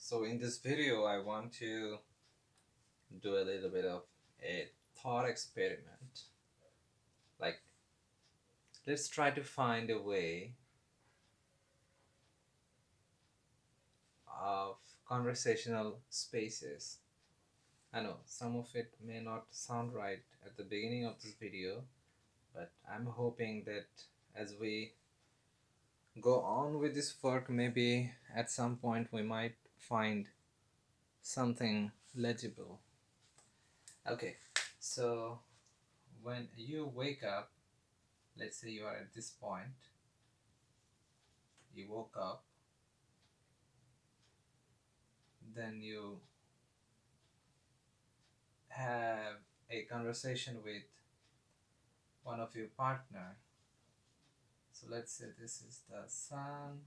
So in this video, I want to do a little bit of a thought experiment. Like, let's try to find a way of conversational spaces. I know some of it may not sound right at the beginning of this video, but I'm hoping that as we go on with this work, maybe at some point we might find something legible. Okay, so when you wake up, let's say you are at this point, you woke up, then you have a conversation with one of your partner. So let's say this is the sun,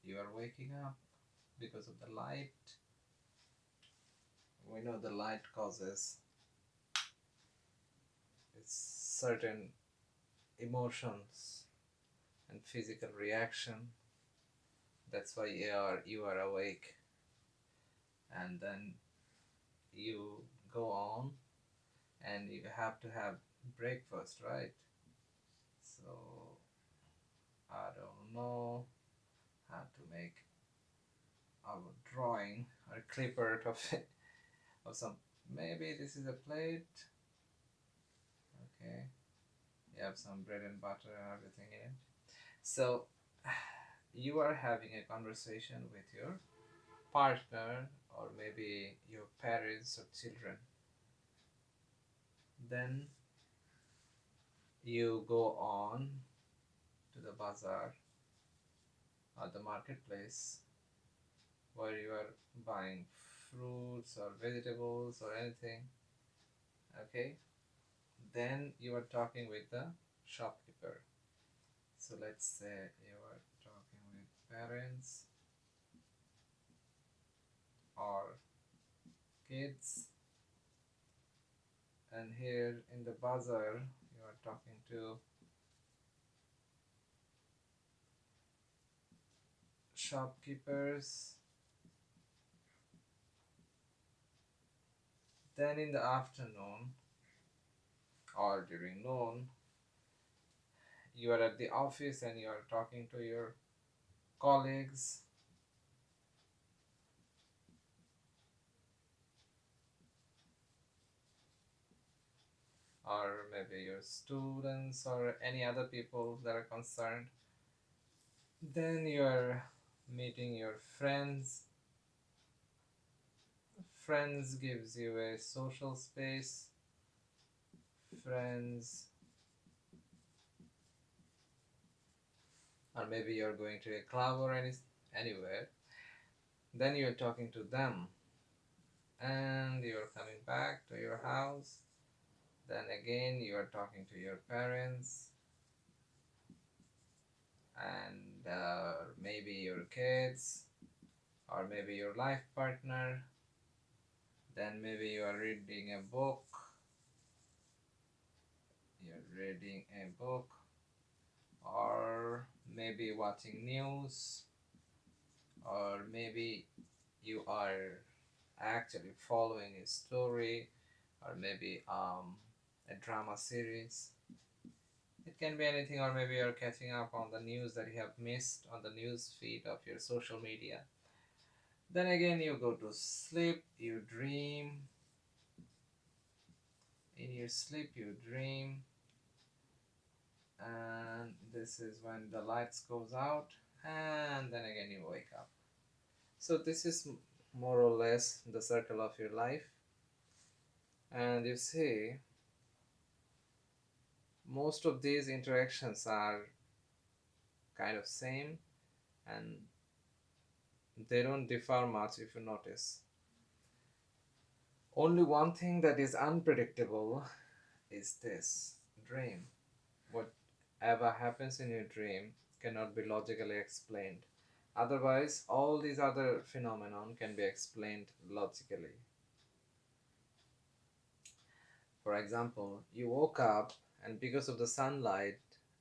you are waking up because of the light. We know the light causes certain emotions and physical reaction. That's why you are awake, and then you go on and you have to have breakfast, right? So I don't know how to make a drawing or clip art of it, of some. Maybe this is a plate. Okay, you have some bread and butter and everything in it. So you are having a conversation with your partner or maybe your parents or children. Then you go on to the bazaar or the marketplace where you are buying fruits or vegetables or anything. Okay, then you are talking with the shopkeeper. So let's say you are talking with parents or kids, and here in the bazaar you are talking to shopkeepers. Then in the afternoon or during noon, you are at the office and you are talking to your colleagues, or maybe your students or any other people that are concerned. Then you are meeting your friends. Friends gives you a social space. Friends, or maybe you're going to a club or anywhere. Then you're talking to them, and you're coming back to your house. Then again, you are talking to your parents and maybe your kids, or maybe your life partner. Then maybe you are reading a book. You're reading a book, or maybe watching news, or maybe you are actually following a story, or maybe a drama series. It can be anything, or maybe you're catching up on the news that you have missed on the news feed of your social media. Then again, you go to sleep, you dream. In your sleep, you dream, and this is when the lights goes out, and then again you wake up. So this is more or less the circle of your life, and you see most of these interactions are kind of same, and they don't differ much if you notice. Only one thing that is unpredictable is this dream. Whatever happens in your dream cannot be logically explained. Otherwise, all these other phenomenon can be explained logically. For example, you woke up and because of the sunlight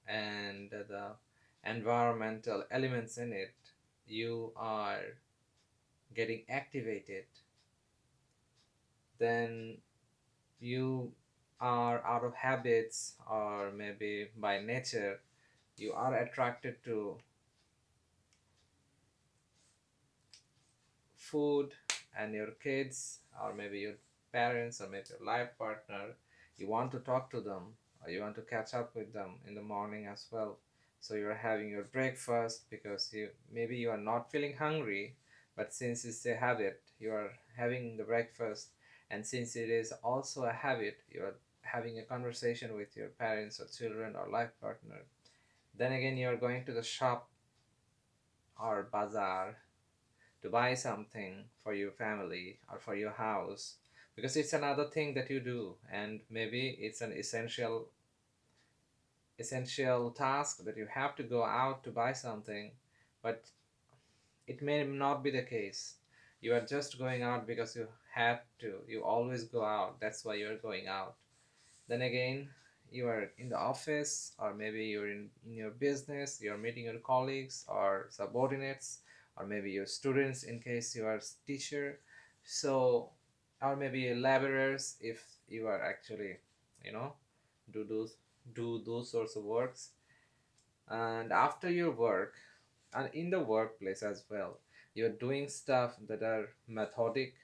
and the environmental elements in it, you are getting activated, then you are out of habits, or maybe by nature you are attracted to food, and your kids, or maybe your parents, or maybe your life partner, you want to talk to them, or you want to catch up with them in the morning as well. So you're having your breakfast because you are not feeling hungry, but since it's a habit, you are having the breakfast. And since it is also a habit, you are having a conversation with your parents or children or life partner. Then again, you are going to the shop or bazaar to buy something for your family or for your house, because it's another thing that you do, and maybe it's an essential task that you have to go out to buy something. But it may not be the case. You are just going out because you have to. You always go out, that's why you're going out. Then again, you are in the office, or maybe you're in your business, you're meeting your colleagues or subordinates, or maybe your students in case you are teacher. So, or maybe laborers if you are actually, you know, do those do those sorts of works. And after your work, and in the workplace as well, you're doing stuff that are methodic,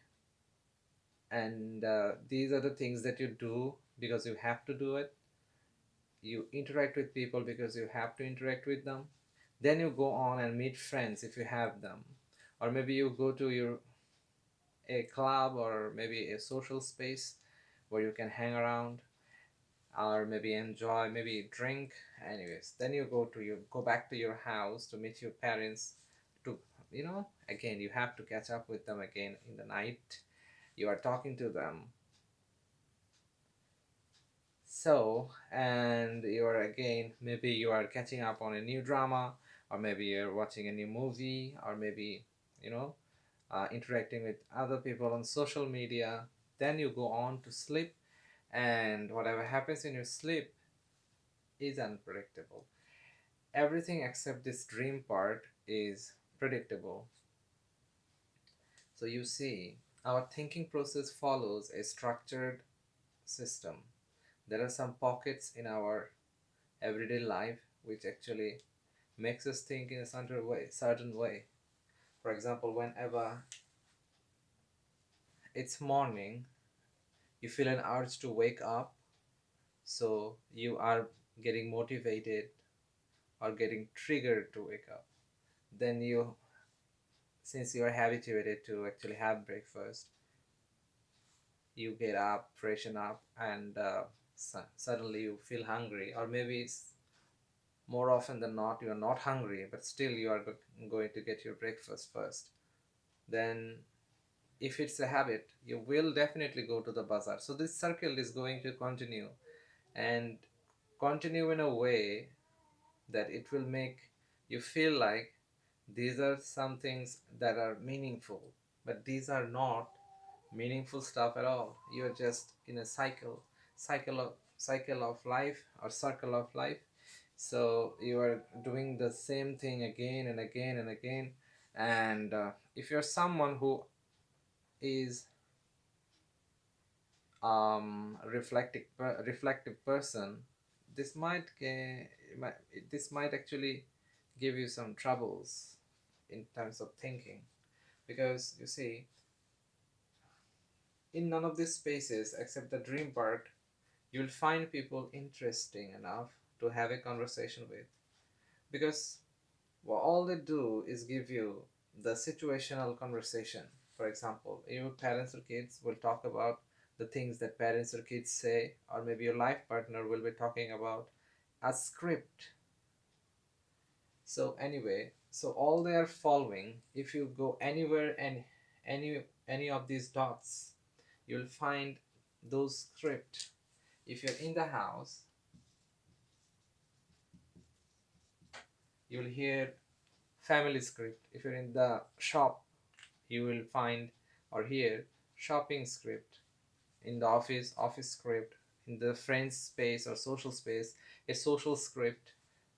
and these are the things that you do because you have to do it. You interact with people because you have to interact with them. Then you go on and meet friends if you have them, or maybe you go to your a club, or maybe a social space where you can hang around, or maybe enjoy, maybe drink. Anyways, then you go back to your house to meet your parents, to, again you have to catch up with them again in the night. You are talking to them. So, and you're again, maybe you are catching up on a new drama, or maybe you're watching a new movie, or maybe, you know, interacting with other people on social media. Then you go on to sleep, and whatever happens in your sleep is unpredictable. Everything except this dream part is predictable. So, you see, our thinking process follows a structured system. There are some pockets in our everyday life which actually makes us think in a certain way. For example, whenever it's morning, you feel an urge to wake up, so you are getting motivated or getting triggered to wake up. Then you, since you are habituated to actually have breakfast, you get up, freshen up, and suddenly you feel hungry, or maybe it's more often than not you are not hungry, but still you are going to get your breakfast first. Then if it's a habit, you will definitely go to the bazaar. So this circle is going to continue, and continue in a way that it will make you feel like these are some things that are meaningful, but these are not meaningful stuff at all. You're just in a cycle of life, or circle of life. So you are doing the same thing again and again and again. And if you're someone who is reflective person, this might this might actually give you some troubles in terms of thinking, because you see, in none of these spaces except the dream part, you'll find people interesting enough to have a conversation with, because well, all they do is give you the situational conversation. For example, your parents or kids will talk about the things that parents or kids say, or maybe your life partner will be talking about a script. So anyway, so all they are following, if you go anywhere and any of these dots, you'll find those script. If you're in the house, you'll hear family script. If you're in the shop, you will find or hear shopping script. In the office script. In the friends space or social space, a social script.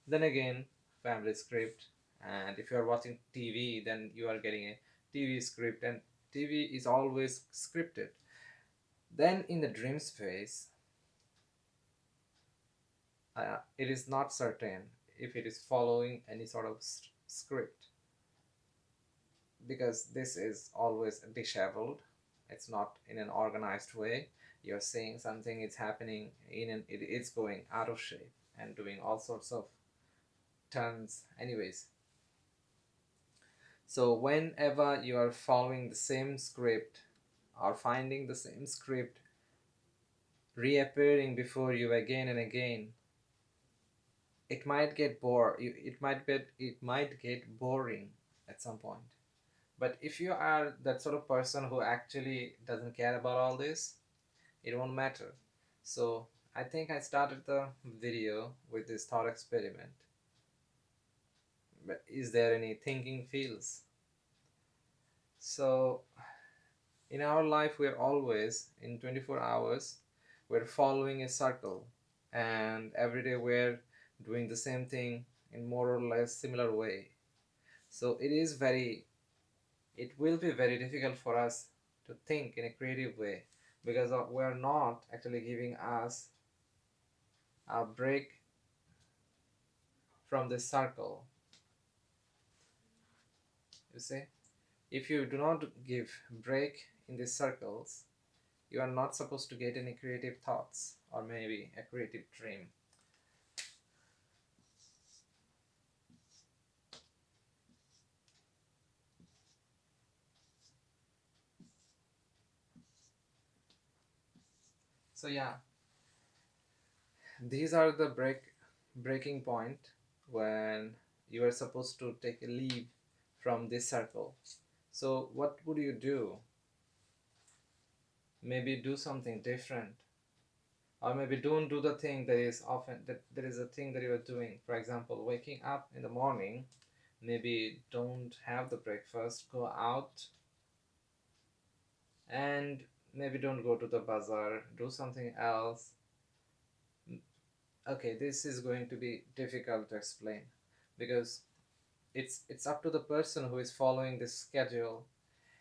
Then again, family script. And if you are watching TV, then you are getting a TV script, and TV is always scripted. Then in the dream space, it is not certain if it is following any sort of script, because this is always disheveled. It's not in an organized way. You're saying something, it's happening it's going out of shape and doing all sorts of turns anyways. So whenever you are following the same script or finding the same script reappearing before you again and again, it might get boring at some point. But if you are that sort of person who actually doesn't care about all this, it won't matter. So I think I started the video with this thought experiment. But is there any thinking feels? So in our life, we're always in 24 hours, we're following a circle, and every day we're doing the same thing in more or less similar way. So it will be very difficult for us to think in a creative way, because we're not actually giving us a break from this circle. You see, if you do not give break in these circles, you are not supposed to get any creative thoughts or maybe a creative dream. So yeah, these are the breaking point when you are supposed to take a leave from this circle. So what would you do? Maybe do something different, or maybe don't do the thing that is often that there is a thing that you are doing. For example, waking up in the morning, maybe don't have the breakfast, go out, and maybe don't go to the bazaar, do something else. Okay, this is going to be difficult to explain, because it's up to the person who is following this schedule.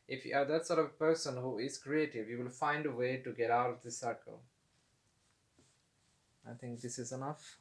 If you are that sort of person who is creative, you will find a way to get out of this circle. I think this is enough.